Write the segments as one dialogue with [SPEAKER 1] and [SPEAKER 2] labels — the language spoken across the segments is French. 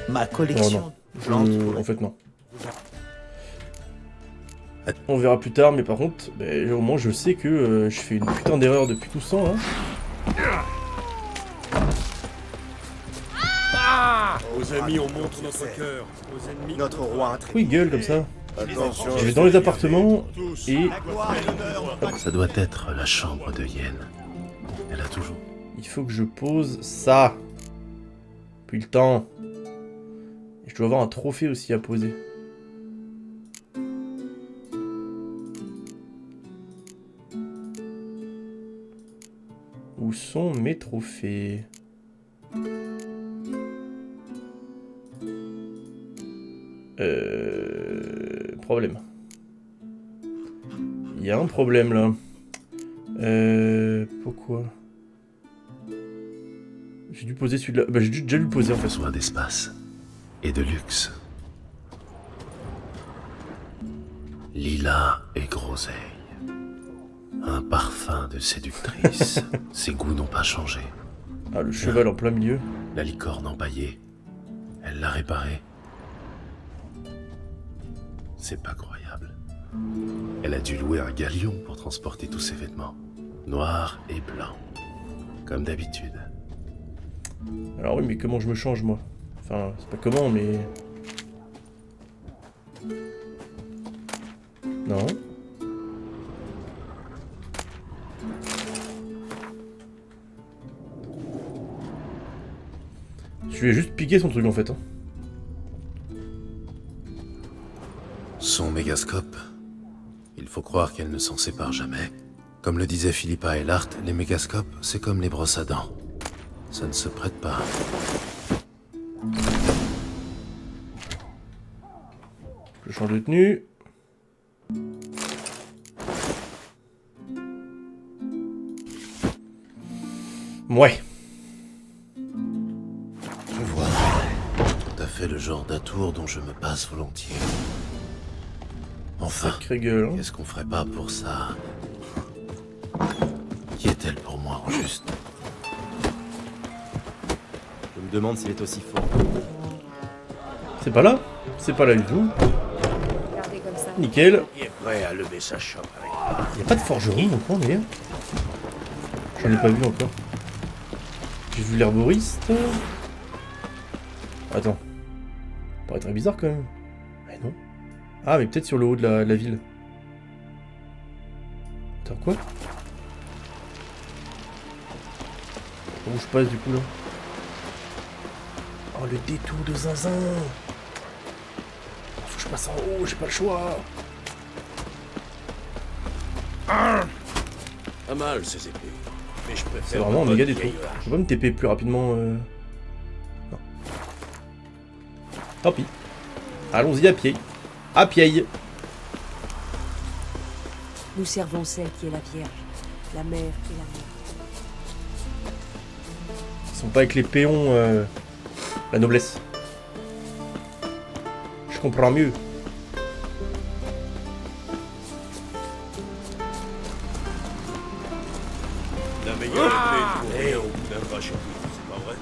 [SPEAKER 1] Ma
[SPEAKER 2] Oh
[SPEAKER 1] collection
[SPEAKER 2] non.
[SPEAKER 1] de plantes.
[SPEAKER 2] En fait, non. On verra plus tard, mais par contre, ben, au moins je sais que je fais une putain d'erreur depuis tout ce temps, hein.
[SPEAKER 3] Aux amis, on montre notre cœur. Aux ennemis,
[SPEAKER 1] Notre roi
[SPEAKER 2] Pourquoi il gueule comme ça?
[SPEAKER 3] attention.
[SPEAKER 2] Je vais dans les appartements
[SPEAKER 3] Tous.
[SPEAKER 2] et
[SPEAKER 4] Ça doit être la chambre de Yen. Elle a toujours...
[SPEAKER 2] il faut que je pose ça. Depuis le temps. Et je dois avoir un trophée aussi à poser. Où sont mes trophées? Problème. Il y a un problème là. Pourquoi? J'ai dû poser celui-là. Bah j'ai déjà dû le poser en fait.
[SPEAKER 4] besoin d'espace et de luxe. Lilas et groseille. Un parfum de séductrice. Ses goûts n'ont pas changé.
[SPEAKER 2] Ah, le cheval en plein milieu.
[SPEAKER 4] La licorne empaillée. Elle l'a réparée. C'est pas croyable. Elle a dû louer un galion pour transporter tous ses vêtements. Noirs et blancs. Comme d'habitude.
[SPEAKER 2] Alors oui, mais comment je me change moi? Enfin, c'est pas comment, mais... Non. Je lui ai juste piqué son truc en fait. Hein.
[SPEAKER 4] Son mégascope. Il faut croire qu'elle ne s'en sépare jamais. Comme le disait Philippa Eilhart, les mégascopes, c'est comme les brosses à dents. Ça ne se prête pas.
[SPEAKER 2] Je change de tenue. Ouais.
[SPEAKER 4] Je vois. Tout à fait le genre d'atour dont je me passe volontiers. Enfin,
[SPEAKER 2] Sacrée gueule. Hein.
[SPEAKER 4] qu'est-ce qu'on ferait pas pour ça? Qui est-elle pour moi, en juste?
[SPEAKER 3] Je me demande s'il est aussi fort.
[SPEAKER 2] C'est pas là? C'est pas là du tout.
[SPEAKER 5] Regardez comme ça.
[SPEAKER 2] Nickel.
[SPEAKER 1] Il est prêt à lever sa chope avec.
[SPEAKER 2] Y'a pas de forgeron dans le coin d'ailleurs? J'en ai pas vu encore. J'ai vu l'herboriste. Attends. Ça paraît très bizarre quand même. Mais non. Ah, mais peut-être sur le haut de la ville. Attends, quoi? Où je passe du coup là? Oh, le détour de zinzin! Faut que je passe en haut, j'ai pas le choix!
[SPEAKER 3] Pas mal ces épées. Mais je préfère.
[SPEAKER 2] C'est vraiment un
[SPEAKER 3] ma
[SPEAKER 2] méga
[SPEAKER 3] bonne
[SPEAKER 2] détour.
[SPEAKER 3] vieille hache.
[SPEAKER 2] Je peux pas me TP plus rapidement. Non. Tant pis. Allons-y à pied. À pied.
[SPEAKER 5] Nous servons celle qui est la Vierge, la mère et la mère.
[SPEAKER 2] Ils sont pas avec les péons. La noblesse. Je comprends mieux.
[SPEAKER 3] La meilleure épée pour rien au bout d'un crachet, c'est pas vrai?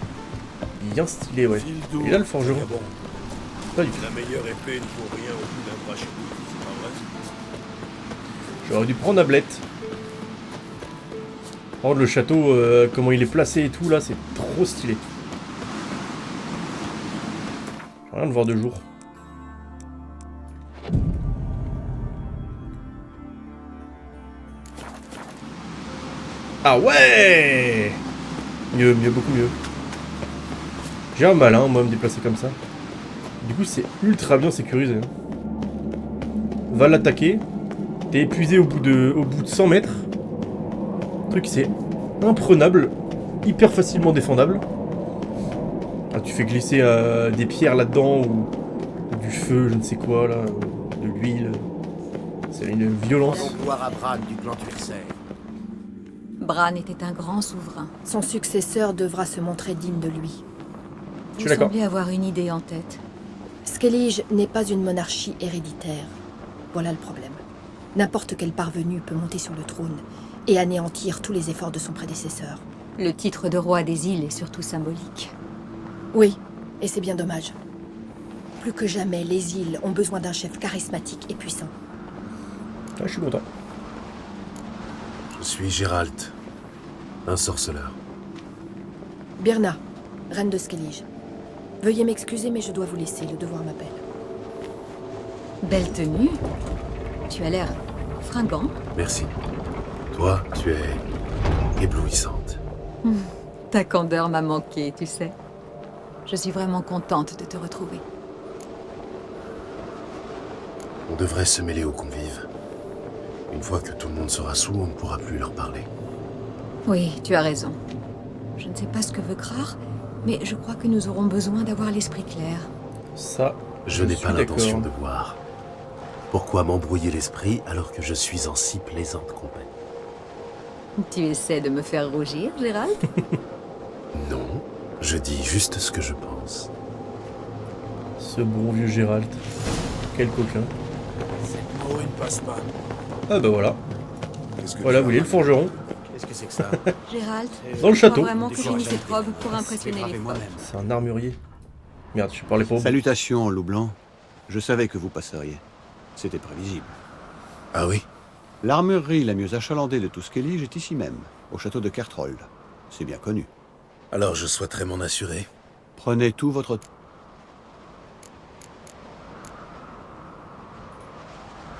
[SPEAKER 2] Bien stylé, ouais.
[SPEAKER 3] Fil d'eau.
[SPEAKER 2] Et là, le forgeron.
[SPEAKER 3] Ah bon.
[SPEAKER 2] Pas du tout.
[SPEAKER 3] La meilleure épée ne vaut rien au bout d'un crachet, c'est pas vrai?
[SPEAKER 2] J'aurais dû prendre la blette. Prendre le château, comment il est placé et tout, là, c'est trop stylé. J'ai rien de voir de jour. Ah ouais! Mieux, mieux, beaucoup mieux. J'ai un mal, hein, moi, à me déplacer comme ça. Du coup, c'est ultra bien sécurisé. Hein. Va l'attaquer. T'es épuisé au bout de 100 mètres. Le truc, c'est imprenable. Hyper facilement défendable. Ah, tu fais glisser des pierres là-dedans ou du feu, je ne sais quoi, là. De l'huile. C'est une violence.
[SPEAKER 1] Rendons gloire à Bran du clan Tuerser.
[SPEAKER 5] Bran était un grand souverain.
[SPEAKER 6] Son successeur devra se montrer digne de lui.
[SPEAKER 2] Je suis
[SPEAKER 5] Vous
[SPEAKER 2] d'accord.
[SPEAKER 5] semblez avoir une idée en tête.
[SPEAKER 6] Skellige n'est pas une monarchie héréditaire. Voilà le problème. N'importe quel parvenu peut monter sur le trône et anéantir tous les efforts de son prédécesseur.
[SPEAKER 5] Le titre de roi des îles est surtout symbolique.
[SPEAKER 6] Oui, et c'est bien dommage. Plus que jamais, les îles ont besoin d'un chef charismatique et puissant.
[SPEAKER 2] Ah, je suis content.
[SPEAKER 4] Je suis Gérald, un sorceleur.
[SPEAKER 6] Birna, reine de Skellige. Veuillez m'excuser, mais je dois vous laisser, le devoir m'appelle.
[SPEAKER 7] Belle tenue. Tu as l'air fringant.
[SPEAKER 4] Merci. Toi, tu es éblouissante.
[SPEAKER 7] Ta candeur m'a manqué, tu sais. Je suis vraiment contente de te retrouver.
[SPEAKER 4] On devrait se mêler aux convives. Une fois que tout le monde sera sous, on ne pourra plus leur parler.
[SPEAKER 7] Oui, tu as raison. Je ne sais pas ce que veut Krar, mais je crois que nous aurons besoin d'avoir l'esprit clair.
[SPEAKER 2] Ça,
[SPEAKER 4] Je n'ai
[SPEAKER 2] suis
[SPEAKER 4] pas l'intention de
[SPEAKER 2] d'accord.
[SPEAKER 4] boire. Pourquoi m'embrouiller l'esprit alors que je suis en si plaisante compagnie?
[SPEAKER 7] Tu essaies de me faire rougir, Gérald?
[SPEAKER 4] Non, je dis juste ce que je pense.
[SPEAKER 2] Ce bon vieux Gérald. Quel coquin.
[SPEAKER 1] Cette mot, il ne passe pas.
[SPEAKER 2] Ah bah voilà.
[SPEAKER 1] Qu'est-ce que
[SPEAKER 2] Voilà,
[SPEAKER 1] tu
[SPEAKER 2] vous
[SPEAKER 1] as
[SPEAKER 2] voyez le forgeron.
[SPEAKER 1] Qu'est-ce que c'est que ça?
[SPEAKER 7] Gérald,
[SPEAKER 2] Dans le
[SPEAKER 7] je crois
[SPEAKER 2] château.
[SPEAKER 7] vraiment que j'ai mis cette robe pour impressionner les
[SPEAKER 1] moi-même.
[SPEAKER 2] C'est un armurier. Merde, je parlais pas au
[SPEAKER 8] Salutations, loup blanc. Je savais que vous passeriez. C'était prévisible.
[SPEAKER 4] Ah oui?
[SPEAKER 8] L'armurerie la mieux achalandée de tout Skellige est ici même, au château de Kertrold. C'est bien connu.
[SPEAKER 4] Alors je souhaiterais m'en assurer.
[SPEAKER 8] Prenez tout votre...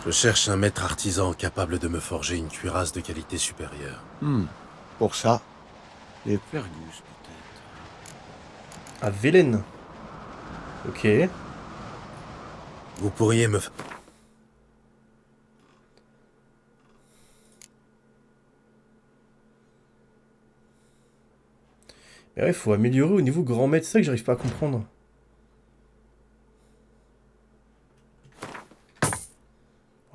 [SPEAKER 4] Je cherche un maître artisan capable de me forger une cuirasse de qualité supérieure.
[SPEAKER 8] Pour ça, les Fergus, peut-être.
[SPEAKER 2] À Vélène. Ok.
[SPEAKER 4] Vous pourriez me...
[SPEAKER 2] Mais ouais, faut améliorer au niveau grand maître. C'est ça que j'arrive pas à comprendre.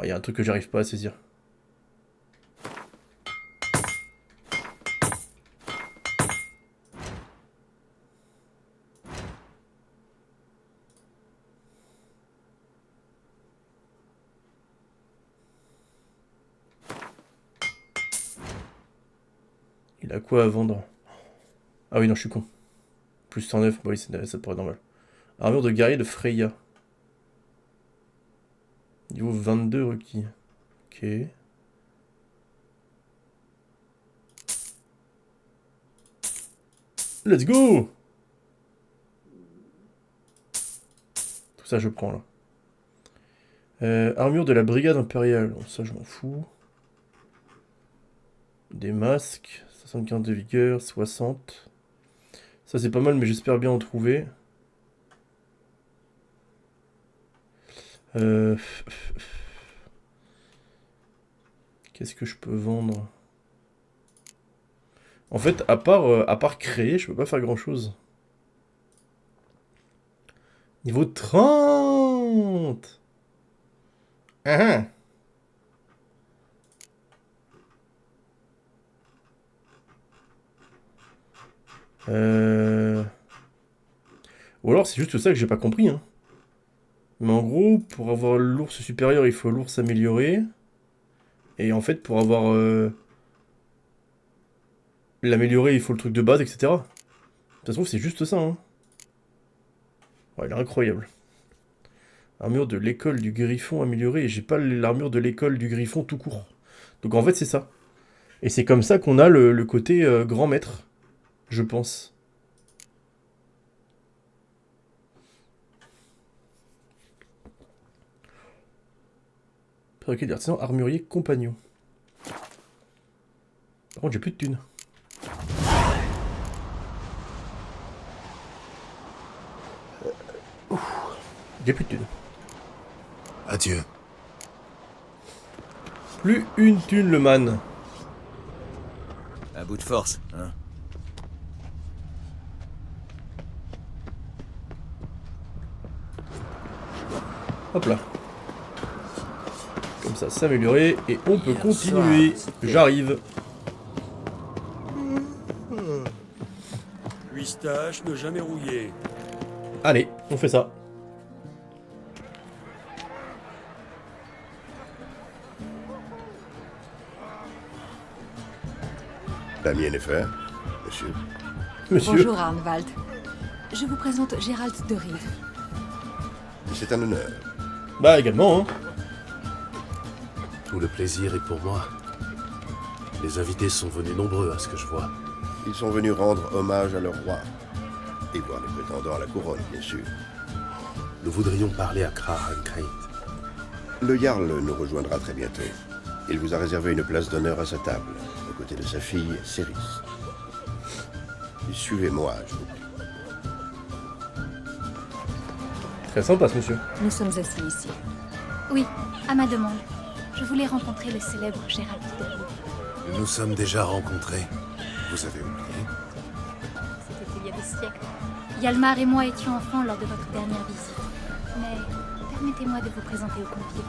[SPEAKER 2] Il y a un truc que j'arrive pas à saisir. Il a quoi à vendre? Ah oui, non, je suis con. Plus 109, oui, ça pourrait être normal. Armure de guerrier de Freya. Niveau 22 requis. Ok. Let's go! Tout ça, je prends, là. Armure de la brigade impériale. Bon, ça, je m'en fous. Des masques. 75 de vigueur, 60. Ça, c'est pas mal, mais j'espère bien en trouver. Qu'est-ce que je peux vendre? En fait, à part créer, je peux pas faire grand-chose. Niveau 30! Ah! Ou alors c'est juste ça que j'ai pas compris, hein. Mais en gros, pour avoir l'ours supérieur, il faut l'ours amélioré. Et en fait, pour avoir l'améliorer, il faut le truc de base, etc. Ça se trouve, c'est juste ça, hein. Ouais, il est incroyable. Armure de l'école du griffon améliorée. Et j'ai pas l'armure de l'école du griffon tout court. Donc en fait, c'est ça. Et c'est comme ça qu'on a le côté grand maître, je pense. Fabriqué d'artisan, armurier, compagnon. Par contre, j'ai plus de thunes. J'ai plus de thunes.
[SPEAKER 4] Adieu.
[SPEAKER 2] Plus une thune, le man.
[SPEAKER 3] À bout de force, hein.
[SPEAKER 2] Hop là. Comme ça, s'améliorer. Et on peut continuer. J'arrive.
[SPEAKER 3] Huistache, ne jamais rouiller.
[SPEAKER 2] Allez, on fait ça.
[SPEAKER 1] La mienne est faite, monsieur.
[SPEAKER 2] Monsieur.
[SPEAKER 7] Bonjour Arnwald. Je vous présente Gérald de Rive.
[SPEAKER 1] C'est un honneur.
[SPEAKER 2] Bah, également, hein.
[SPEAKER 4] Tout le plaisir est pour moi. Les invités sont venus nombreux à ce que je vois.
[SPEAKER 1] Ils sont venus rendre hommage à leur roi. Et voir les prétendants à la couronne, bien sûr.
[SPEAKER 4] Nous voudrions parler à Krahankait.
[SPEAKER 1] Le Jarl nous rejoindra très bientôt. Il vous a réservé une place d'honneur à sa table, aux côtés de sa fille, Céris. Suivez-moi, je vous prie.
[SPEAKER 2] Très sympa, ce monsieur.
[SPEAKER 7] Nous sommes assis ici.
[SPEAKER 9] Oui, à ma demande. Je voulais rencontrer le célèbre Gérald de Rivia.
[SPEAKER 4] Nous nous sommes déjà rencontrés. Vous avez oublié?
[SPEAKER 9] C'était il y a des siècles. Hjalmar et moi étions enfants lors de votre dernière visite. Mais permettez-moi de vous présenter aux convives.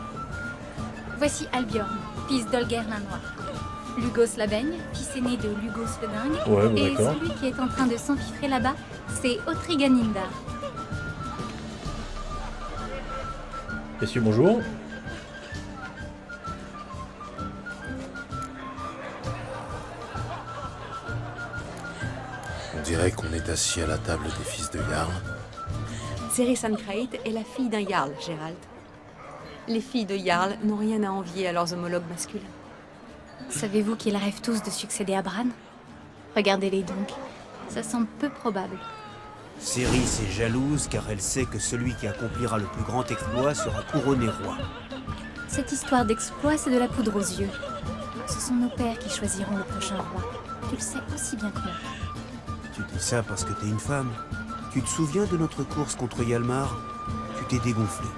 [SPEAKER 9] Voici Albiorn, fils d'Olger l'Un Noir. Lugos la Baigne, fils aîné de Lugos le Dingue.
[SPEAKER 2] Ouais, bon,
[SPEAKER 9] et
[SPEAKER 2] d'accord.
[SPEAKER 9] celui qui est en train de s'empiffrer là-bas, c'est Otriganindar.
[SPEAKER 2] Messieurs, bonjour.
[SPEAKER 4] On dirait qu'on est assis à la table des fils de Jarl.
[SPEAKER 7] Céris Ancrait est la fille d'un Jarl, Gérald. Les filles de Jarl n'ont rien à envier à leurs homologues masculins.
[SPEAKER 9] Savez-vous qu'ils rêvent tous de succéder à Bran? Regardez-les donc. Ça semble peu probable.
[SPEAKER 3] Céris est jalouse car elle sait que celui qui accomplira le plus grand exploit sera couronné roi.
[SPEAKER 9] Cette histoire d'exploit, c'est de la poudre aux yeux. Ce sont nos pères qui choisiront le prochain roi. Tu le sais aussi bien que moi.
[SPEAKER 3] Tu dis ça parce que t'es une femme. Tu te souviens de notre course contre Hjalmar? Tu t'es dégonflé.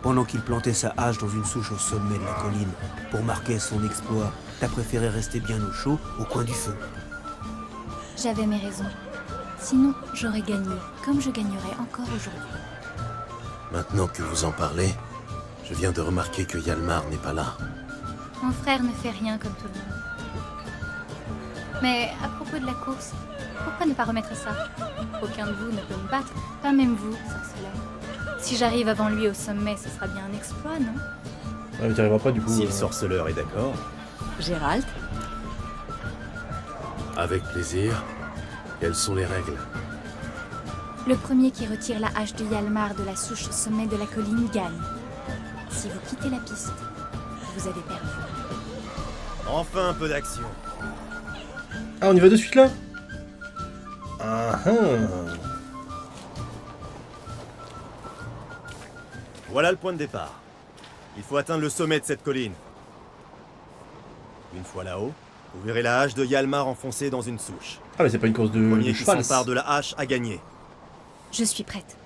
[SPEAKER 3] Pendant qu'il plantait sa hache dans une souche au sommet de la colline, pour marquer son exploit, t'as préféré rester bien au chaud, au coin du feu.
[SPEAKER 9] J'avais mes raisons. Sinon, j'aurais gagné, comme je gagnerai encore aujourd'hui.
[SPEAKER 4] Maintenant que vous en parlez, je viens de remarquer que Hjalmar n'est pas là.
[SPEAKER 9] Mon frère ne fait rien comme tout le monde. Mais à propos de la course, pourquoi ne pas remettre ça? Aucun de vous ne peut me battre, pas même vous, sorceleur. Si j'arrive avant lui au sommet, ce sera bien un exploit, non?
[SPEAKER 2] Ouais, mais t'y arriveras pas, du coup.
[SPEAKER 3] Si le sorceleur est d'accord.
[SPEAKER 7] Gérald,
[SPEAKER 4] Avec plaisir. Quelles sont les règles?
[SPEAKER 9] Le premier qui retire la hache de Hjalmar de la souche au sommet de la colline gagne. Si vous quittez la piste, vous avez perdu.
[SPEAKER 3] Enfin un peu d'action.
[SPEAKER 2] Ah, on y va de suite, là? Ah ah.
[SPEAKER 10] Voilà le point de départ. Il faut atteindre le sommet de cette colline. Une fois là-haut, vous verrez la hache de Hjalmar enfoncée dans une souche.
[SPEAKER 2] Ah, mais c'est pas une course de
[SPEAKER 10] Le premier qui
[SPEAKER 2] cheval.
[SPEAKER 10] s'empare de la hache a gagné.
[SPEAKER 9] Je suis prête.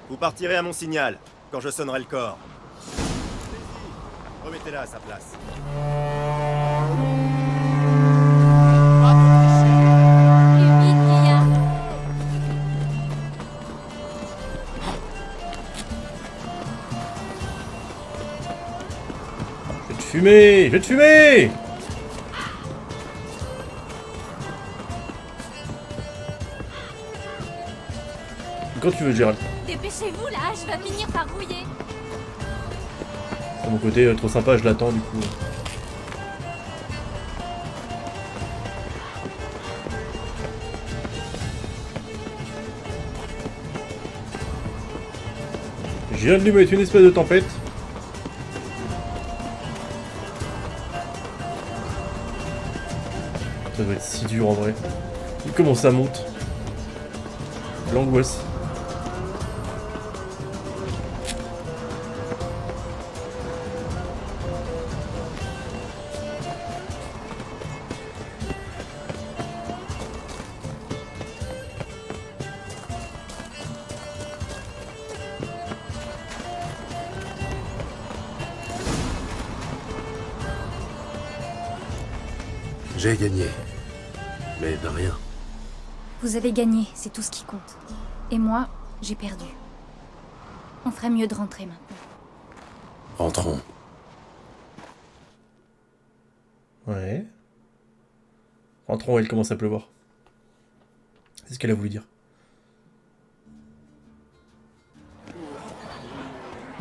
[SPEAKER 10] Vous partirez à mon signal, quand je sonnerai le corps. Allez-y, remettez-la à sa place.
[SPEAKER 9] Plus vite, Lilia.
[SPEAKER 2] Je vais te fumer! Je vais te fumer! Quand tu veux, Gérald.
[SPEAKER 9] Dépêchez-vous, la hache va finir par rouiller.
[SPEAKER 2] De mon côté, trop sympa, je l'attends, du coup. Je viens de lui mettre une espèce de tempête. Ça doit être si dur en vrai. Et comment ça monte? L'angoisse.
[SPEAKER 4] J'ai gagné. Mais de rien.
[SPEAKER 9] Vous avez gagné, c'est tout ce qui compte. Et moi, j'ai perdu. On ferait mieux de rentrer maintenant.
[SPEAKER 4] Rentrons.
[SPEAKER 2] Ouais. Rentrons, il commence à pleuvoir. C'est ce qu'elle a voulu dire.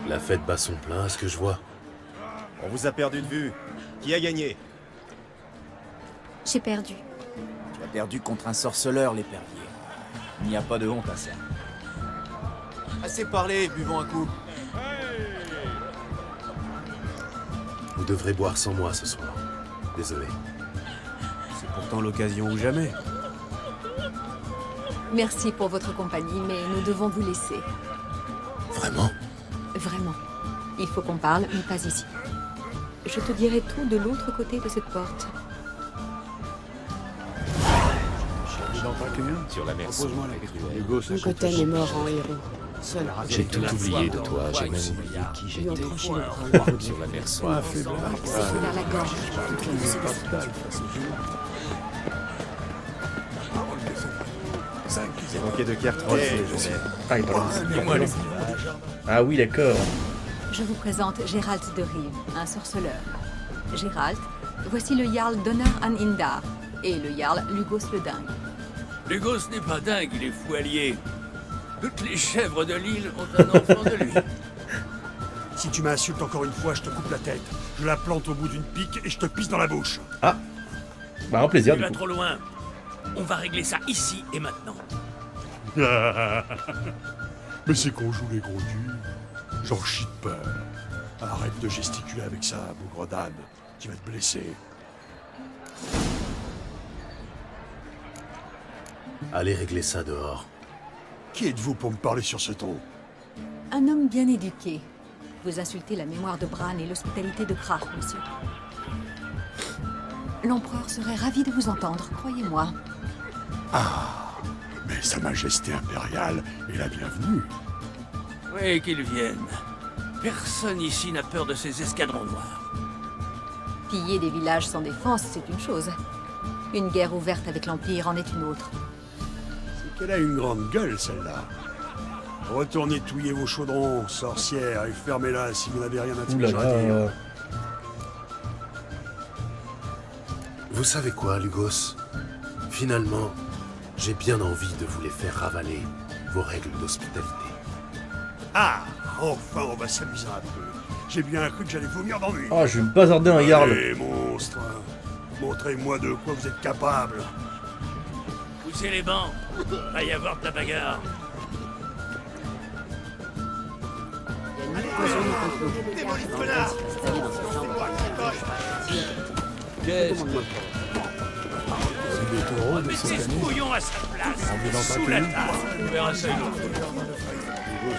[SPEAKER 4] La fête bat son plein, à ce que je vois.
[SPEAKER 10] On vous a perdu de vue. Qui a gagné?
[SPEAKER 9] J'ai perdu.
[SPEAKER 3] Tu as perdu contre un sorceleur, l'épervier. Il n'y a pas de honte à ça. Assez parlé, buvons un coup.
[SPEAKER 4] Vous devrez boire sans moi ce soir. Désolé.
[SPEAKER 3] C'est pourtant l'occasion ou jamais.
[SPEAKER 7] Merci pour votre compagnie, mais nous devons vous laisser.
[SPEAKER 4] Vraiment?
[SPEAKER 7] Vraiment. Il faut qu'on parle, mais pas ici. Je te dirai tout de l'autre côté de cette porte.
[SPEAKER 8] Sur la mer. Propose-moi la question. Hugo, ça
[SPEAKER 5] Goten est mort en héros. Seul.
[SPEAKER 11] J'ai tout oublié de toi, j'ai même oublié qui
[SPEAKER 5] Lui
[SPEAKER 11] j'étais.
[SPEAKER 5] ont tranché le crâne.
[SPEAKER 11] Sur la mer
[SPEAKER 5] C'est vers la gorge.
[SPEAKER 10] C'est manqué de Kertrol, c'est légendaire.
[SPEAKER 2] Ah, il parle de- Ah oui, d'accord.
[SPEAKER 7] Je vous présente Gérald de Rive, un sorceleur. Gérald, voici le Jarl Donar an Indar et le Jarl Lugos le Dingue.
[SPEAKER 11] Lugos n'est pas dingue, il est fou allié. Toutes les chèvres de l'île ont un enfant de lui.
[SPEAKER 12] Si tu m'insultes encore une fois, je te coupe la tête. Je la plante au bout d'une pique et je te pisse dans la bouche.
[SPEAKER 2] Ah. Bah, un plaisir,
[SPEAKER 11] Tu
[SPEAKER 2] du
[SPEAKER 11] vas
[SPEAKER 2] coup.
[SPEAKER 11] trop loin. On va régler ça ici et maintenant.
[SPEAKER 12] Mais c'est qu'on joue les gros durs. J'en chie de peur. Arrête de gesticuler avec ça, bougre d'âne. Tu vas te blesser.
[SPEAKER 4] Allez régler ça dehors.
[SPEAKER 12] Qui êtes-vous pour me parler sur ce ton?
[SPEAKER 7] Un homme bien éduqué. Vous insultez la mémoire de Bran et l'hospitalité de Krach, monsieur. L'empereur serait ravi de vous entendre, croyez-moi.
[SPEAKER 12] Ah, mais Sa Majesté impériale est la bienvenue.
[SPEAKER 11] Oui, qu'ils viennent. Personne ici n'a peur de ces escadrons noirs.
[SPEAKER 7] Piller des villages sans défense, c'est une chose. Une guerre ouverte avec l'Empire en est une autre.
[SPEAKER 12] C'est qu'elle a une grande gueule, celle-là. Retournez touiller vos chaudrons, sorcières, et fermez-la si vous n'avez rien
[SPEAKER 2] Ouh là
[SPEAKER 12] d'intelligent à dire.
[SPEAKER 2] là.
[SPEAKER 4] Vous savez quoi, Lugos? Finalement, j'ai bien envie de vous les faire ravaler, vos règles d'hospitalité.
[SPEAKER 12] Ah, enfin, on va s'amuser un peu. J'ai bien cru que j'allais vomir d'ennui.
[SPEAKER 2] Ah, je vais me bazarder un Jarl.
[SPEAKER 12] Allez, monstre, montrez-moi de quoi vous êtes capable.
[SPEAKER 11] Poussez les bancs. Va y avoir de la bagarre. Mettez ce bouillon à sa place. Sous la table. On verra ça une autre fois.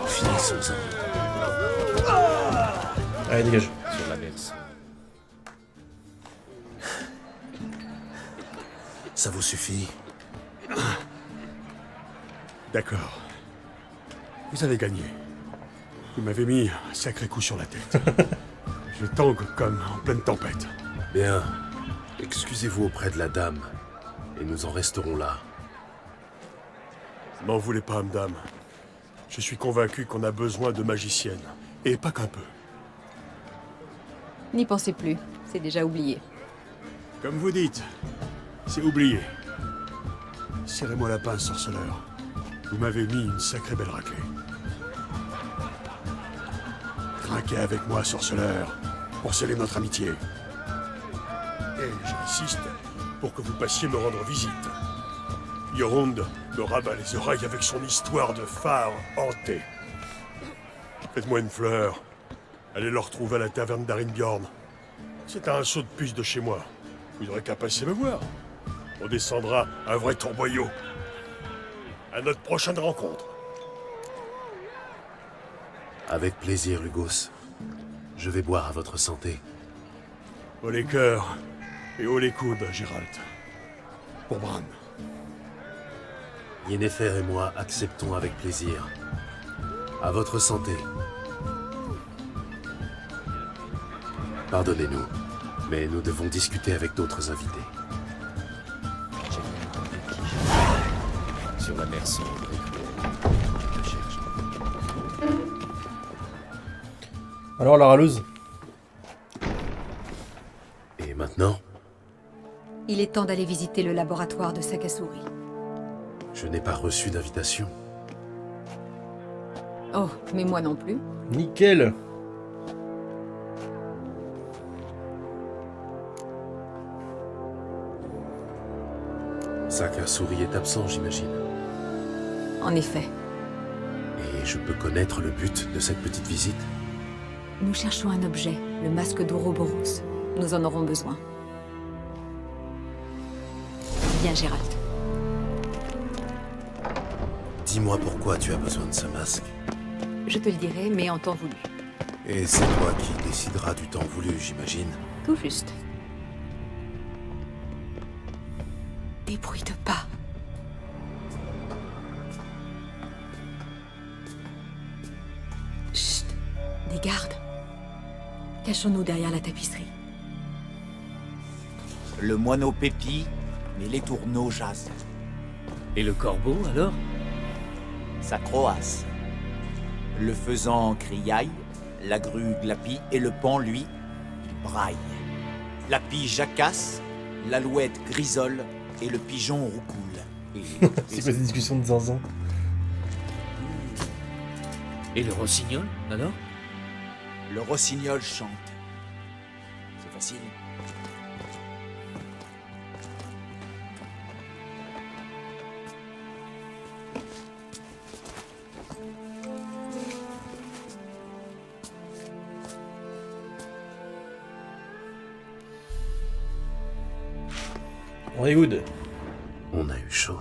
[SPEAKER 4] Finissons-en.
[SPEAKER 2] Allez, dégage.
[SPEAKER 11] Sur la verse.
[SPEAKER 4] Ça vous suffit?
[SPEAKER 12] D'accord. Vous avez gagné. Vous m'avez mis un sacré coup sur la tête. Je tangue comme en pleine tempête.
[SPEAKER 4] Bien. Excusez-vous auprès de la dame, et nous en resterons là.
[SPEAKER 12] M'en voulez pas, madame. Je suis convaincu qu'on a besoin de magiciennes. Et pas qu'un peu.
[SPEAKER 7] N'y pensez plus, c'est déjà oublié.
[SPEAKER 12] Comme vous dites, c'est oublié. Serrez-moi la pince, sorceleur. Vous m'avez mis une sacrée belle raclée. Trinquez avec moi, sorceleur, pour sceller notre amitié. Et j'insiste pour que vous passiez me rendre visite. Yorund me rabat les oreilles avec son histoire de phare hanté. Faites-moi une fleur. Allez le retrouver à la taverne d'Arinbjorn. C'est à un saut de puce de chez moi. Vous n'aurez qu'à passer me voir. On descendra un vrai tourboyau. À notre prochaine rencontre.
[SPEAKER 4] Avec plaisir, Lugos. Je vais boire à votre santé.
[SPEAKER 12] Haut les cœurs et haut les coudes, Gérald. Pour Bran.
[SPEAKER 4] Yennefer et moi acceptons avec plaisir. À votre santé. Pardonnez-nous, mais nous devons discuter avec d'autres invités.
[SPEAKER 11] J'ai bien entendu qui j'étais. Sur la mer sombre et cruelle. Je cherche.
[SPEAKER 2] Alors, la râleuse?
[SPEAKER 4] Et maintenant,
[SPEAKER 7] Il est temps d'aller visiter le laboratoire de Sakasuri.
[SPEAKER 4] je n'ai pas reçu d'invitation.
[SPEAKER 7] Oh, mais moi non plus.
[SPEAKER 2] Nickel.
[SPEAKER 4] Sakasuri est absent, j'imagine.
[SPEAKER 7] En effet,
[SPEAKER 4] Et je peux connaître le but de cette petite visite?
[SPEAKER 7] nous cherchons un objet, le masque d'Ouroboros. Nous en aurons besoin. Viens, Gérald.
[SPEAKER 4] Dis-moi pourquoi tu as besoin de ce masque.
[SPEAKER 7] Je te le dirai, mais en temps voulu.
[SPEAKER 4] Et c'est toi qui décideras du temps voulu, j'imagine.
[SPEAKER 7] Tout juste. Débrouille-toi pas. Chut. Des gardes. Cachons-nous derrière la tapisserie.
[SPEAKER 13] Le moineau pépit, mais les tourneaux jasent.
[SPEAKER 11] Et le corbeau, alors?
[SPEAKER 13] Ça croasse. Le faisan criaille, la grue glapit, et le paon, lui, il braille. La pie jacasse, l'alouette grisole, et le pigeon roucoule.
[SPEAKER 2] C'est quoi cette discussion de zinzin?
[SPEAKER 11] Et le rossignol, alors?
[SPEAKER 13] Le rossignol chante. C'est facile.
[SPEAKER 2] On est good.
[SPEAKER 4] On a eu chaud.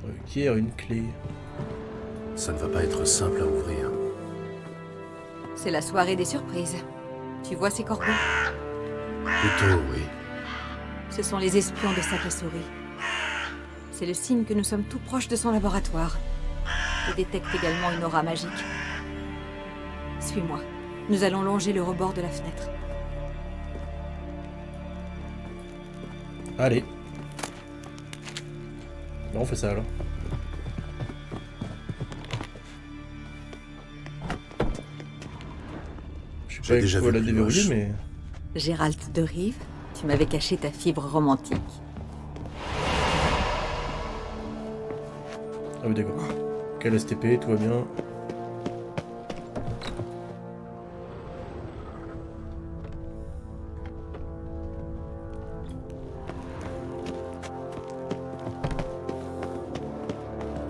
[SPEAKER 2] Requiert une clé.
[SPEAKER 4] Ça ne va pas être simple à ouvrir.
[SPEAKER 7] C'est la soirée des surprises. Tu vois ces corbeaux?
[SPEAKER 4] Plutôt, oui.
[SPEAKER 7] Ce sont les espions de Sakasuri. C'est le signe que nous sommes tout proches de son laboratoire. Je détecte également une aura magique. Suis-moi. Nous allons longer le rebord de la fenêtre.
[SPEAKER 2] Allez. Bon, on fait ça alors. Je sais pas
[SPEAKER 4] J'ai déjà
[SPEAKER 2] quoi
[SPEAKER 4] vu
[SPEAKER 2] la
[SPEAKER 4] plus
[SPEAKER 2] déverrouiller,
[SPEAKER 4] moche.
[SPEAKER 2] mais...
[SPEAKER 7] Gérald de Rive, tu m'avais caché ta fibre romantique.
[SPEAKER 2] Ah oui, d'accord. Quel STP, tout va bien.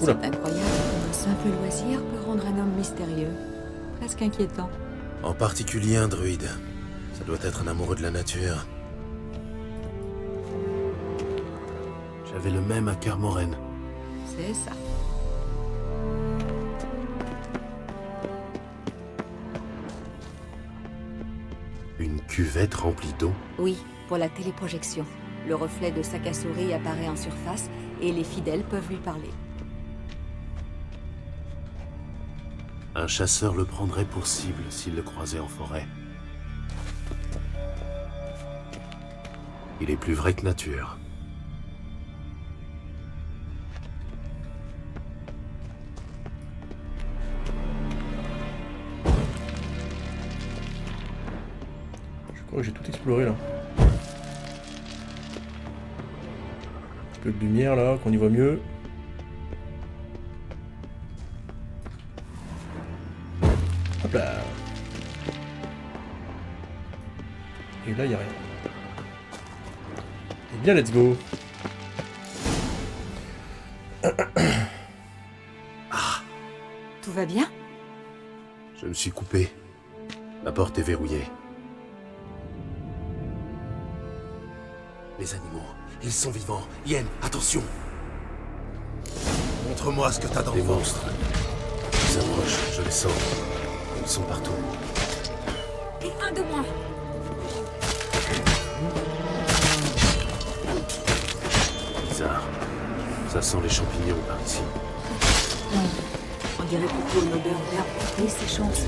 [SPEAKER 2] Oula.
[SPEAKER 7] C'est incroyable comme un simple loisir peut rendre un homme mystérieux. Presque inquiétant.
[SPEAKER 4] En particulier un druide. Ça doit être un amoureux de la nature. J'avais le même à Kermoren.
[SPEAKER 7] C'est ça.
[SPEAKER 4] Une cuvette remplie d'eau.
[SPEAKER 7] Oui, pour la téléprojection. Le reflet de Sakasuri apparaît en surface et les fidèles peuvent lui parler.
[SPEAKER 4] Un chasseur le prendrait pour cible s'il le croisait en forêt. Il est plus vrai que nature.
[SPEAKER 2] Je crois que j'ai tout exploré là. Un petit peu de lumière là, qu'on y voit mieux. Hop là. Et là, il n'y a rien. Eh bien, let's go.
[SPEAKER 7] Tout va bien?
[SPEAKER 4] Je me suis coupé. La porte est verrouillée. Les animaux, ils sont vivants. Yen, attention! Montre-moi ce que t'as dans le monstres. Ils approchent, je les sens. Ils sont partout.
[SPEAKER 9] Et un de moins.
[SPEAKER 4] Bizarre. Ça sent les champignons par ici.
[SPEAKER 7] On dirait plutôt une odeur d'herbe et séchante.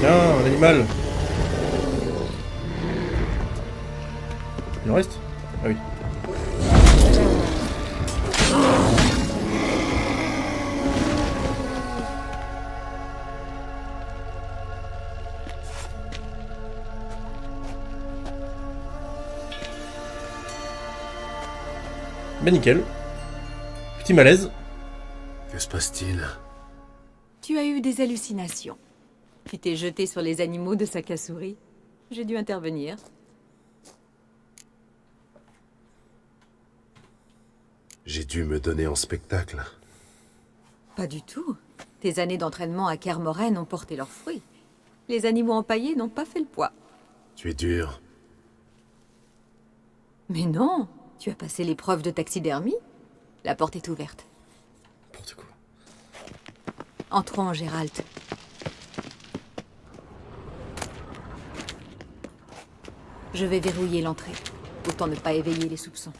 [SPEAKER 2] Tiens, un animal. Il en reste? Ah oui. Bah nickel. Petit malaise.
[SPEAKER 4] Que se passe-t-il?
[SPEAKER 7] Tu as eu des hallucinations. Tu t'es jeté sur les animaux de Sakasuri. J'ai dû intervenir.
[SPEAKER 4] J'ai dû me donner en spectacle.
[SPEAKER 7] Pas du tout. Tes années d'entraînement à Kermoren ont porté leurs fruits. Les animaux empaillés n'ont pas fait le poids.
[SPEAKER 4] Tu es dur.
[SPEAKER 7] Mais non, tu as passé l'épreuve de taxidermie. La porte est ouverte.
[SPEAKER 2] N'importe quoi.
[SPEAKER 7] Entrons, Gérald. Je vais verrouiller l'entrée. Autant ne pas éveiller les soupçons.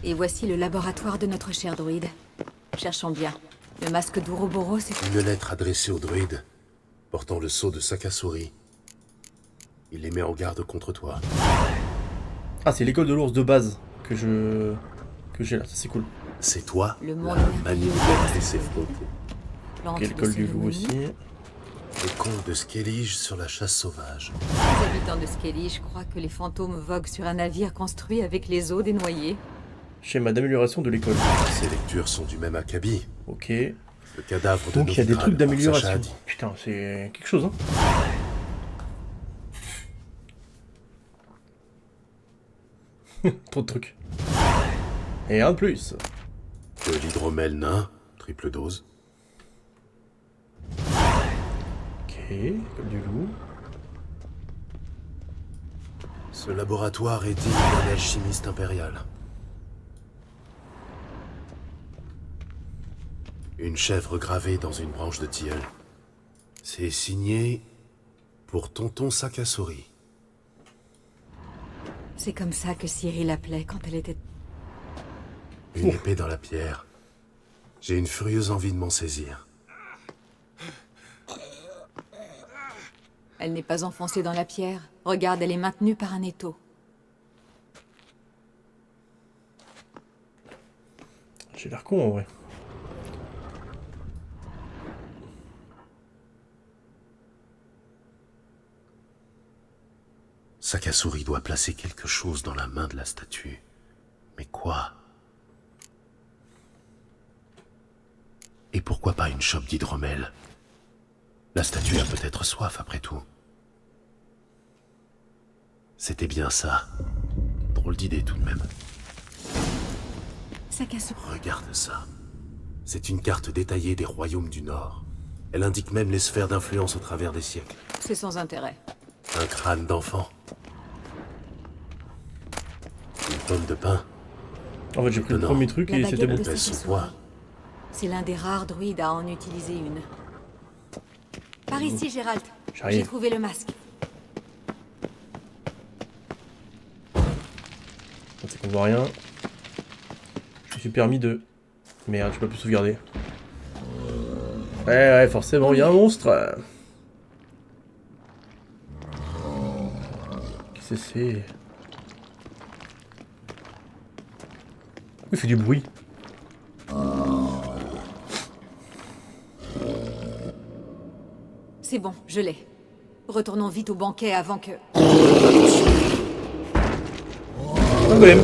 [SPEAKER 7] Et voici le laboratoire de notre cher druide. Cherchons bien. Le masque d'Ouroboros, c'est...
[SPEAKER 4] Une lettre adressée au druide, portant le sceau de Sakasuri. Il les met en garde contre toi.
[SPEAKER 2] Ah, c'est l'école de l'ours de base que j'ai là, ça c'est cool.
[SPEAKER 4] C'est toi,
[SPEAKER 7] Le monde
[SPEAKER 4] la manipulatrice ses fautes.
[SPEAKER 7] Plante
[SPEAKER 2] Ok, l'école
[SPEAKER 7] de
[SPEAKER 2] du loup
[SPEAKER 7] cérémonie.
[SPEAKER 2] aussi.
[SPEAKER 4] Les contes de Skellige sur la chasse sauvage.
[SPEAKER 7] Les habitants de Skellige croient que les fantômes voguent sur un navire construit avec les os des noyés.
[SPEAKER 2] Schéma d'amélioration de l'école.
[SPEAKER 4] Ces lectures sont du même acabit.
[SPEAKER 2] Ok.
[SPEAKER 4] Le cadavre de
[SPEAKER 2] Donc il y a des
[SPEAKER 4] Novigrad,
[SPEAKER 2] trucs d'amélioration.
[SPEAKER 4] Sacha a dit.
[SPEAKER 2] Putain, c'est quelque chose, hein. Trop de trucs. Et un de plus.
[SPEAKER 4] De l'hydromel nain, triple dose.
[SPEAKER 2] Ok, comme du loup.
[SPEAKER 4] Ce laboratoire est digne d'un alchimiste impérial. Une chèvre gravée dans une branche de tilleul. C'est signé pour tonton Sakasuri.
[SPEAKER 7] C'est comme ça que Cyril l'appelait quand elle était...
[SPEAKER 4] Une épée dans la pierre. J'ai une furieuse envie de m'en saisir.
[SPEAKER 7] Elle n'est pas enfoncée dans la pierre. Regarde, elle est maintenue par un étau.
[SPEAKER 2] J'ai l'air con en vrai.
[SPEAKER 4] Sakasuri doit placer quelque chose dans la main de la statue. Mais quoi? Et pourquoi pas une chope d'hydromel? La statue a peut-être soif après tout. C'était bien ça. Drôle d'idée tout de même.
[SPEAKER 7] Sakasuri.
[SPEAKER 4] Regarde ça. C'est une carte détaillée des royaumes du Nord. Elle indique même les sphères d'influence au travers des siècles.
[SPEAKER 7] C'est sans intérêt.
[SPEAKER 4] Un crâne d'enfant. Une pomme de pain.
[SPEAKER 2] En fait, j'ai pris le premier truc
[SPEAKER 7] La
[SPEAKER 2] et c'était
[SPEAKER 7] baguette
[SPEAKER 2] bon.
[SPEAKER 7] de
[SPEAKER 4] Pèse son
[SPEAKER 7] Sakasuri.
[SPEAKER 4] poids.
[SPEAKER 7] C'est l'un des rares druides à en utiliser une. Par ici, Gérald.
[SPEAKER 2] J'arrive.
[SPEAKER 7] J'ai trouvé le masque.
[SPEAKER 2] C'est qu'on voit rien. J'ai permis de... Merde, je peux plus sauvegarder. Ouais, forcément, il y a un monstre. Qu'est-ce que c'est? Il fait du bruit.
[SPEAKER 7] C'est bon, je l'ai. Retournons vite au banquet avant que...
[SPEAKER 2] Quand même.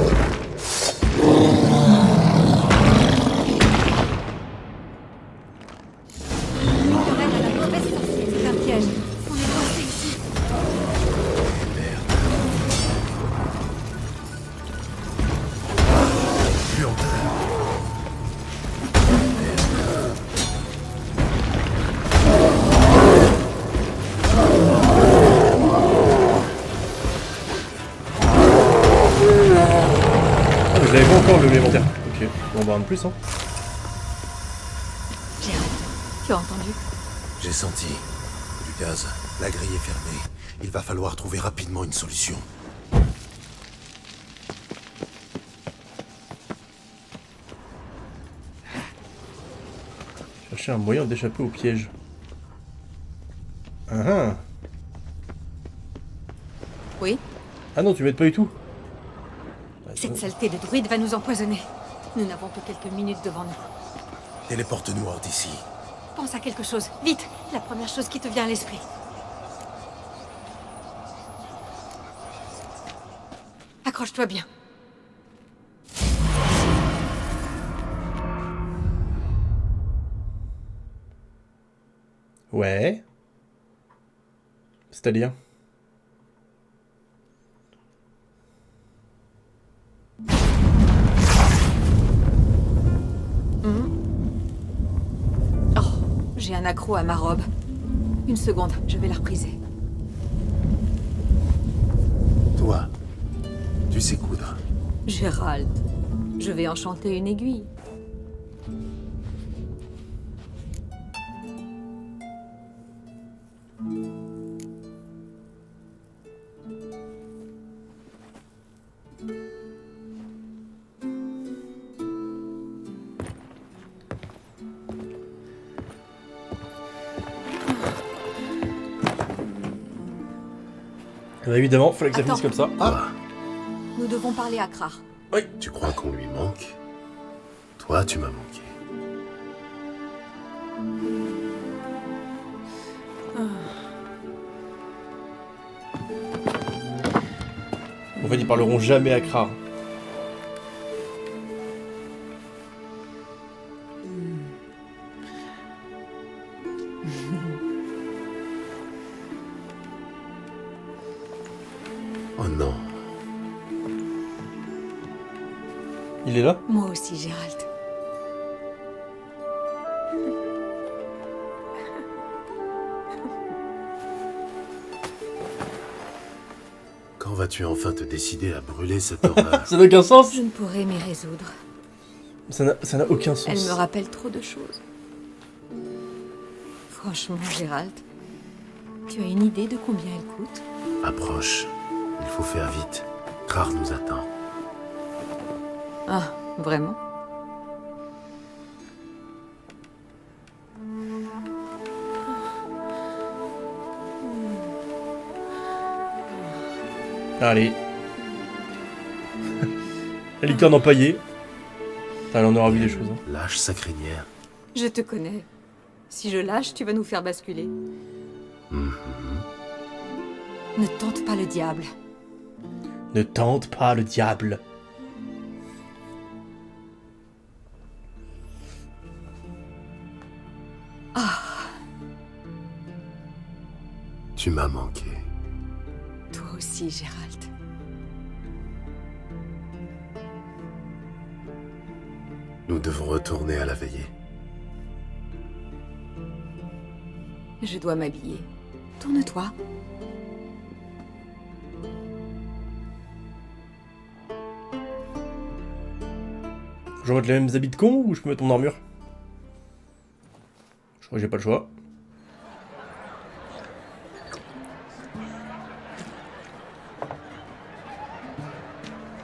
[SPEAKER 7] C'est un piège. On est coincé ici.
[SPEAKER 2] Ah, mais je l'avais pas encore le l'élémentaire. Ok, on va en de plus, hein.
[SPEAKER 7] Gérald, tu as entendu?
[SPEAKER 4] J'ai senti. Du gaz. La grille est fermée. Il va falloir trouver rapidement une solution.
[SPEAKER 2] Chercher un moyen d'échapper au piège. Ah ah.
[SPEAKER 7] Oui?
[SPEAKER 2] Ah non, tu m'aides pas du tout.
[SPEAKER 7] Cette saleté de druide va nous empoisonner. Nous n'avons que quelques minutes devant nous.
[SPEAKER 4] Téléporte-nous hors d'ici.
[SPEAKER 7] Pense à quelque chose, vite! La première chose qui te vient à l'esprit. Accroche-toi bien.
[SPEAKER 2] Ouais. C'est-à-dire?
[SPEAKER 7] Oh, j'ai un accroc à ma robe. Une seconde, je vais la repriser.
[SPEAKER 4] Toi, tu sais coudre.
[SPEAKER 7] Gérald, je vais enchanter une aiguille.
[SPEAKER 2] Bah évidemment, fallait que ça finisse comme ça.
[SPEAKER 4] Ah,
[SPEAKER 7] Nous devons parler à Krar.
[SPEAKER 2] Oui.
[SPEAKER 4] tu crois qu'on lui manque? Toi, tu m'as manqué.
[SPEAKER 2] En fait, ils parleront jamais à Krar.
[SPEAKER 4] Oh non.
[SPEAKER 2] Il est là?
[SPEAKER 7] Moi aussi, Gérald.
[SPEAKER 4] Quand vas-tu enfin te décider à brûler cette horreur?
[SPEAKER 2] Ça n'a aucun sens.
[SPEAKER 7] Je ne pourrais m'y résoudre.
[SPEAKER 2] Ça n'a aucun sens.
[SPEAKER 7] Elle me rappelle trop de choses. Franchement, Gérald, tu as une idée de combien elle coûte?
[SPEAKER 4] Approche. Il faut faire vite. Krar nous attend.
[SPEAKER 7] Ah, vraiment?
[SPEAKER 2] Allez. La licorne empaillée. Elle en aura vu des choses. Hein.
[SPEAKER 4] Lâche sa crinière.
[SPEAKER 7] Je te connais. Si je lâche, tu vas nous faire basculer. Ne tente pas le diable.
[SPEAKER 2] Ne tente pas le diable.
[SPEAKER 7] Ah,
[SPEAKER 4] Tu m'as manqué.
[SPEAKER 7] toi aussi, Gérald.
[SPEAKER 4] Nous devons retourner à la veillée.
[SPEAKER 7] Je dois m'habiller. Tourne-toi.
[SPEAKER 2] Faut que je remette les mêmes habits de con ou je peux mettre mon armure? Je crois que j'ai pas le choix.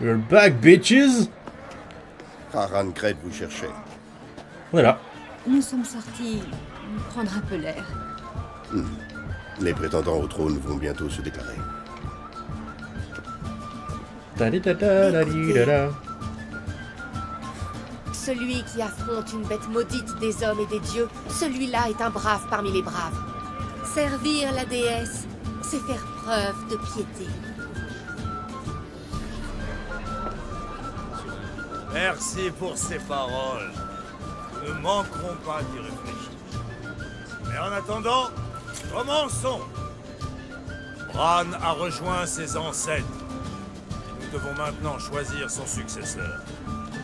[SPEAKER 2] We're back, bitches!
[SPEAKER 1] Kharan Kred vous cherchez.
[SPEAKER 2] On est là.
[SPEAKER 7] Nous sommes sortis prendre un peu l'air.
[SPEAKER 1] Les prétendants au trône vont bientôt se déclarer.
[SPEAKER 2] Ta-di-ta-ta-da-di-da-da.
[SPEAKER 14] Celui qui affronte une bête maudite des hommes et des dieux, celui-là est un brave parmi les braves. Servir la déesse, c'est faire preuve de piété.
[SPEAKER 15] Merci pour ces paroles. Nous ne manquerons pas d'y réfléchir. Mais en attendant, commençons. Bran a rejoint ses ancêtres. Et nous devons maintenant choisir son successeur.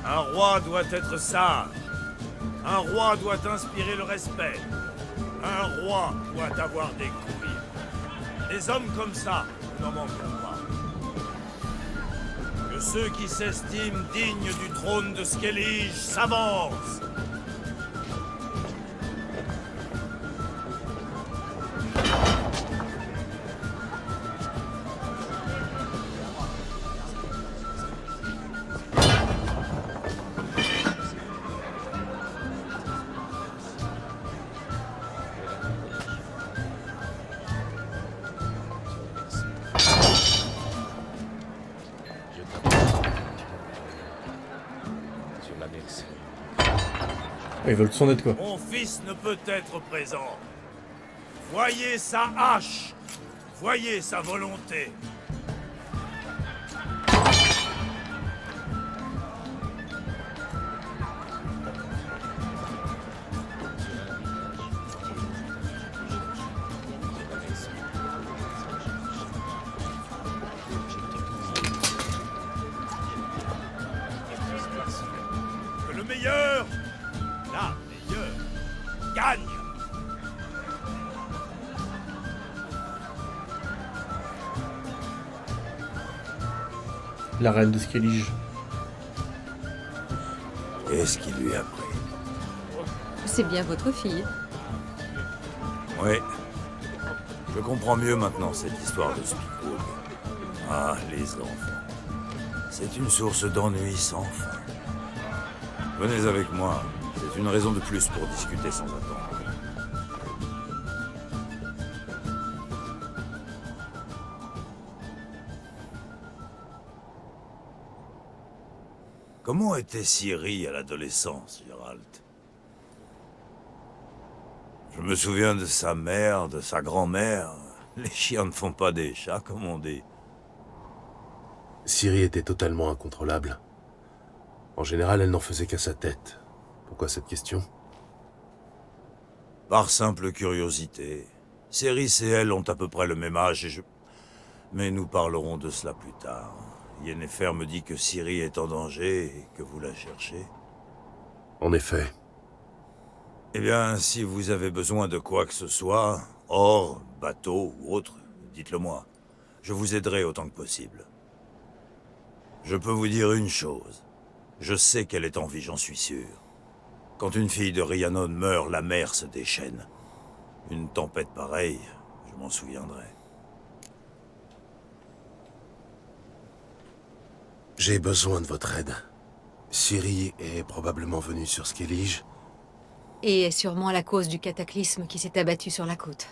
[SPEAKER 15] Un roi doit être sage. Un roi doit inspirer le respect. Un roi doit avoir des couilles. Des hommes comme ça, nous n'en manquons pas. Que ceux qui s'estiment dignes du trône de Skellige s'avancent.
[SPEAKER 2] Ils veulent s'en être quoi.
[SPEAKER 15] Mon fils ne peut être présent. Voyez sa hache. Voyez sa volonté.
[SPEAKER 2] La reine de Skellige.
[SPEAKER 15] Qu'est-ce qu'il lui a pris?
[SPEAKER 7] C'est bien votre fille.
[SPEAKER 15] Oui. Je comprends mieux maintenant cette histoire de Spickwood. Ah, les enfants. C'est une source d'ennui sans fin. Venez avec moi. C'est une raison de plus pour discuter sans attendre. Comment était Ciri à l'adolescence, Geralt? Je me souviens de sa mère, de sa grand-mère. Les chiens ne font pas des chats, comme on dit.
[SPEAKER 4] Ciri était totalement incontrôlable. En général, elle n'en faisait qu'à sa tête. Pourquoi cette question?
[SPEAKER 15] Par simple curiosité. Céris et elle ont à peu près le même âge et je... Mais nous parlerons de cela plus tard. Yennefer me dit que Ciri est en danger et que vous la cherchez.
[SPEAKER 4] En effet.
[SPEAKER 15] Eh bien, si vous avez besoin de quoi que ce soit, or, bateau ou autre, dites-le moi. Je vous aiderai autant que possible. Je peux vous dire une chose. Je sais qu'elle est en vie, j'en suis sûr. Quand une fille de Rhiannon meurt, la mer se déchaîne. Une tempête pareille, je m'en souviendrai.
[SPEAKER 4] J'ai besoin de votre aide. Ciri est probablement venue sur Skellige.
[SPEAKER 7] Et est sûrement la cause du cataclysme qui s'est abattu sur la côte.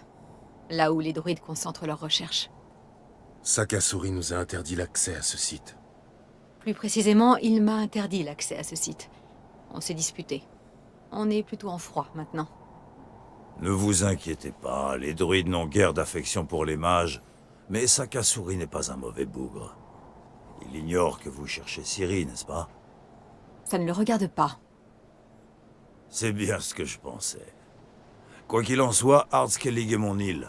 [SPEAKER 7] Là où les druides concentrent leurs recherches.
[SPEAKER 4] Sakasuri nous a interdit l'accès à ce site.
[SPEAKER 7] Plus précisément, il m'a interdit l'accès à ce site. On s'est disputé. On est plutôt en froid maintenant.
[SPEAKER 15] Ne vous inquiétez pas, les druides n'ont guère d'affection pour les mages, mais Sakasuri n'est pas un mauvais bougre. Il ignore que vous cherchez Ciri, n'est-ce pas?
[SPEAKER 7] Ça ne le regarde pas.
[SPEAKER 15] C'est bien ce que je pensais. Quoi qu'il en soit, Ardskellig est mon île.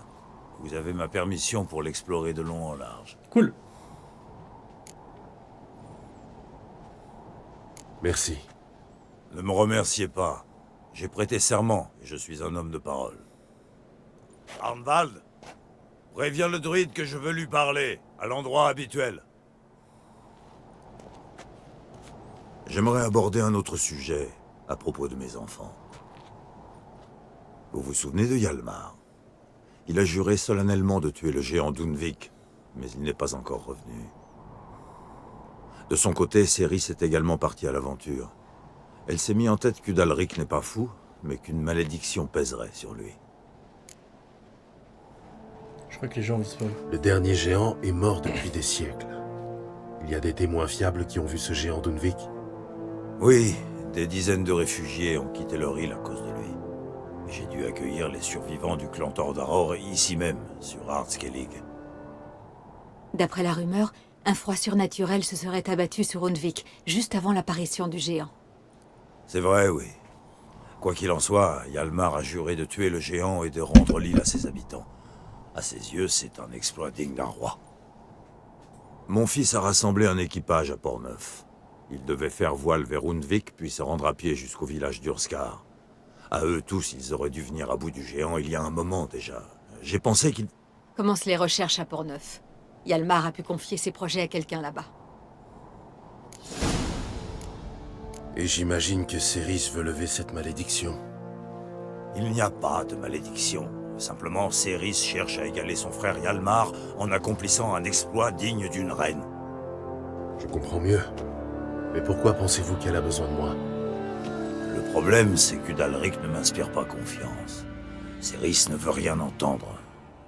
[SPEAKER 15] Vous avez ma permission pour l'explorer de long en large.
[SPEAKER 2] Cool.
[SPEAKER 4] Merci.
[SPEAKER 15] Ne me remerciez pas. J'ai prêté serment et je suis un homme de parole. Arnvald, préviens le druide que je veux lui parler, à l'endroit habituel. J'aimerais aborder un autre sujet à propos de mes enfants. Vous vous souvenez de Hjalmar? Il a juré solennellement de tuer le géant Dunvik, mais il n'est pas encore revenu. De son côté, Céris est également partie à l'aventure. Elle s'est mis en tête qu'Udalric n'est pas fou, mais qu'une malédiction pèserait sur lui.
[SPEAKER 2] Je crois que les gens ont disparu.
[SPEAKER 4] Le dernier géant est mort depuis des siècles. Il y a des témoins fiables qui ont vu ce géant Dunvik.
[SPEAKER 15] Oui, des dizaines de réfugiés ont quitté leur île à cause de lui. J'ai dû accueillir les survivants du clan Tordaror ici même, sur Ardskellig.
[SPEAKER 7] D'après la rumeur, un froid surnaturel se serait abattu sur Undvik, juste avant l'apparition du géant.
[SPEAKER 15] C'est vrai, oui. Quoi qu'il en soit, Hjalmar a juré de tuer le géant et de rendre l'île à ses habitants. À ses yeux, c'est un exploit digne d'un roi. Mon fils a rassemblé un équipage à Port-Neuf. Ils devaient faire voile vers Undvik, puis se rendre à pied jusqu'au village d'Urskar. À eux tous, ils auraient dû venir à bout du géant il y a un moment déjà. J'ai pensé qu'ils...
[SPEAKER 7] Commence les recherches à Port-Neuf. Hjalmar a pu confier ses projets à quelqu'un là-bas.
[SPEAKER 4] Et j'imagine que Céris veut lever cette malédiction.
[SPEAKER 15] Il n'y a pas de malédiction. Simplement, Céris cherche à égaler son frère Hjalmar en accomplissant un exploit digne d'une reine.
[SPEAKER 4] Je comprends mieux. Mais pourquoi pensez-vous qu'elle a besoin de moi?
[SPEAKER 15] Le problème, c'est qu'Udalric ne m'inspire pas confiance. Céris ne veut rien entendre.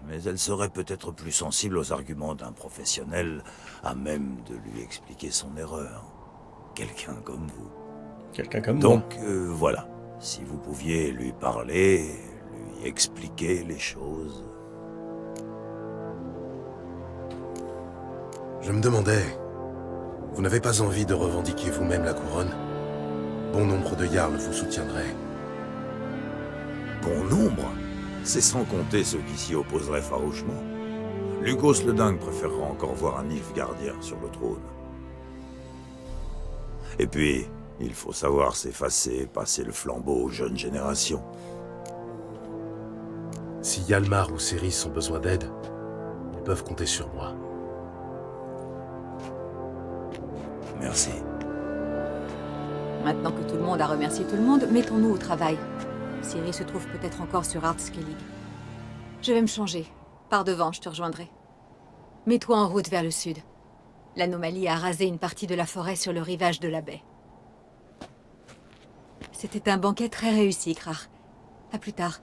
[SPEAKER 15] Mais elle serait peut-être plus sensible aux arguments d'un professionnel à même de lui expliquer son erreur. Quelqu'un comme vous.
[SPEAKER 2] Quelqu'un comme moi.
[SPEAKER 15] Donc, voilà. Si vous pouviez lui parler, lui expliquer les choses...
[SPEAKER 4] Je me demandais... Vous n'avez pas envie de revendiquer vous-même la couronne? Bon nombre de Jarls vous soutiendraient.
[SPEAKER 15] Bon nombre? C'est sans compter ceux qui s'y opposeraient farouchement. Lugos le Dingue préférera encore voir un Nilfgaardien sur le trône. Et puis, il faut savoir s'effacer et passer le flambeau aux jeunes générations.
[SPEAKER 4] Si Hjalmar ou Céris ont besoin d'aide, ils peuvent compter sur moi.
[SPEAKER 3] Merci.
[SPEAKER 7] Maintenant que tout le monde a remercié tout le monde, mettons-nous au travail. Ciri se trouve peut-être encore sur Ardskellig. Je vais me changer. Par devant, je te rejoindrai. Mets-toi en route vers le sud. L'anomalie a rasé une partie de la forêt sur le rivage de la baie. C'était un banquet très réussi, Krar. À plus tard.